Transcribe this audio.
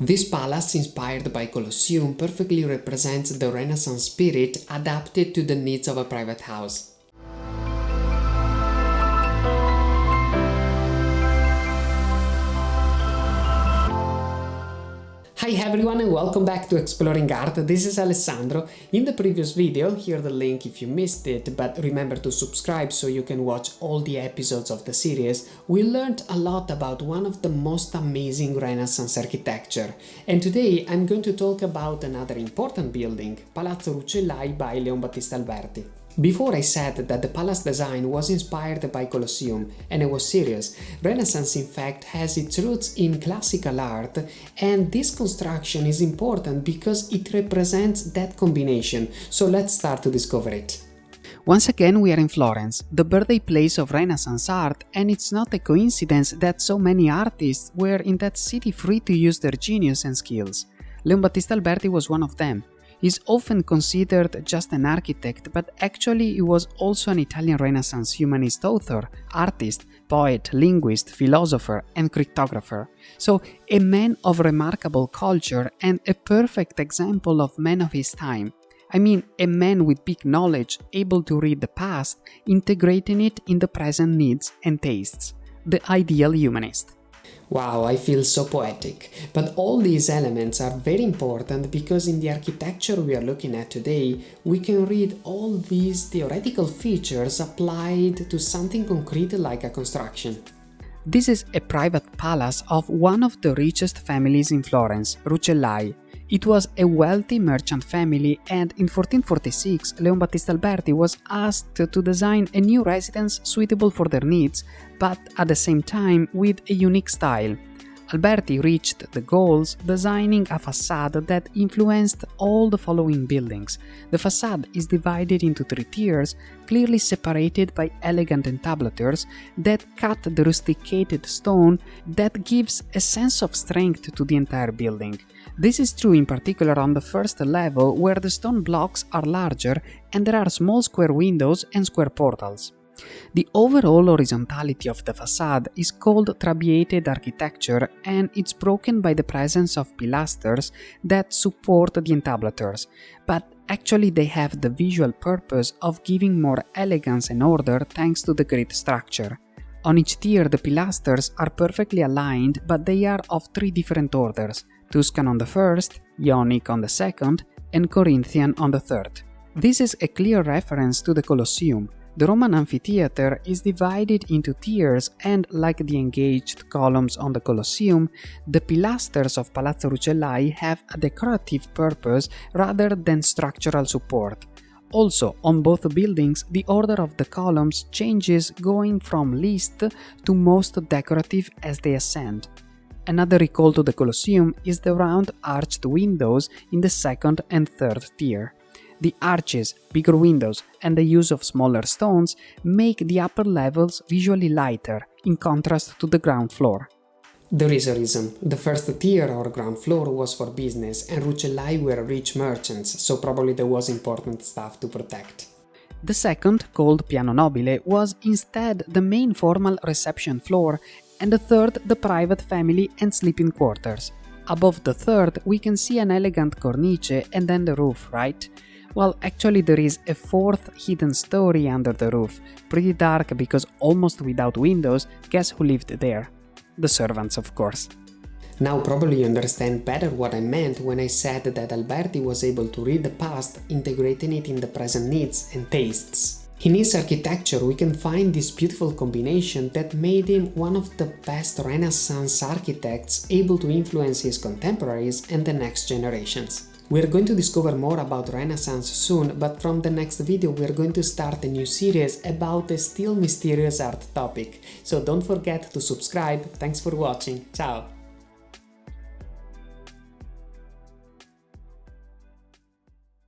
This palace, inspired by Colosseum, perfectly represents the Renaissance spirit adapted to the needs of a private house. Hi everyone and welcome back to Exploring Art. This is Alessandro. In the previous video, here the link if you missed it, but remember to subscribe so you can watch all the episodes of the series, we learned a lot about one of the most amazing Renaissance architecture. And today I'm going to talk about another important building, Palazzo Rucellai by Battista Alberti. Before I said that the palace design was inspired by Colosseum, and I was serious. Renaissance in fact has its roots in classical art, and this construction is important because it represents that combination, so let's start to discover it. Once again we are in Florence, the birthday place of Renaissance art, and it's not a coincidence that so many artists were in that city free to use their genius and skills. Battista Alberti was one of them. He's often considered just an architect, but actually he was also an Italian Renaissance humanist author, artist, poet, linguist, philosopher, and cryptographer. So, a man of remarkable culture and a perfect example of man of his time. I mean, a man with big knowledge, able to read the past, integrating it in the present needs and tastes. The ideal humanist. Wow, I feel so poetic. But all these elements are very important because in the architecture we are looking at today, we can read all these theoretical features applied to something concrete like a construction. This is a private palace of one of the richest families in Florence, Rucellai. It was a wealthy merchant family, and in 1446 Battista Alberti was asked to design a new residence suitable for their needs, but at the same time with a unique style. Alberti reached the goals designing a facade that influenced all the following buildings. The facade is divided into 3 tiers, clearly separated by elegant entablatures that cut the rusticated stone that gives a sense of strength to the entire building. This is true in particular on the first level, where the stone blocks are larger and there are small square windows and square portals. The overall horizontality of the facade is called trabeated architecture, and it's broken by the presence of pilasters that support the entablatures, but actually they have the visual purpose of giving more elegance and order thanks to the grid structure. On each tier the pilasters are perfectly aligned, but they are of 3 different orders: Tuscan on the first, Ionic on the second, and Corinthian on the third. This is a clear reference to the Colosseum. The Roman amphitheater is divided into tiers, and like the engaged columns on the Colosseum, the pilasters of Palazzo Rucellai have a decorative purpose rather than structural support. Also, on both buildings, the order of the columns changes, going from least to most decorative as they ascend. Another recall to the Colosseum is the round arched windows in the second and third tier. The arches, bigger windows, and the use of smaller stones make the upper levels visually lighter, in contrast to the ground floor. There is a reason. The first tier or ground floor was for business, and Rucellai were rich merchants, so probably there was important stuff to protect. The second, called Piano Nobile, was instead the main formal reception floor, and the third the private family and sleeping quarters. Above the third we can see an elegant cornice and then the roof, right? Well, actually there is a 4th hidden story under the roof, pretty dark because almost without windows. Guess who lived there? The servants, of course. Now probably you understand better what I meant when I said that Alberti was able to read the past, integrating it in the present needs and tastes. In his architecture we can find this beautiful combination that made him one of the best Renaissance architects, able to influence his contemporaries and the next generations. We're going to discover more about Renaissance soon, but from the next video we're going to start a new series about a still mysterious art topic. So don't forget to subscribe. Thanks for watching. Ciao!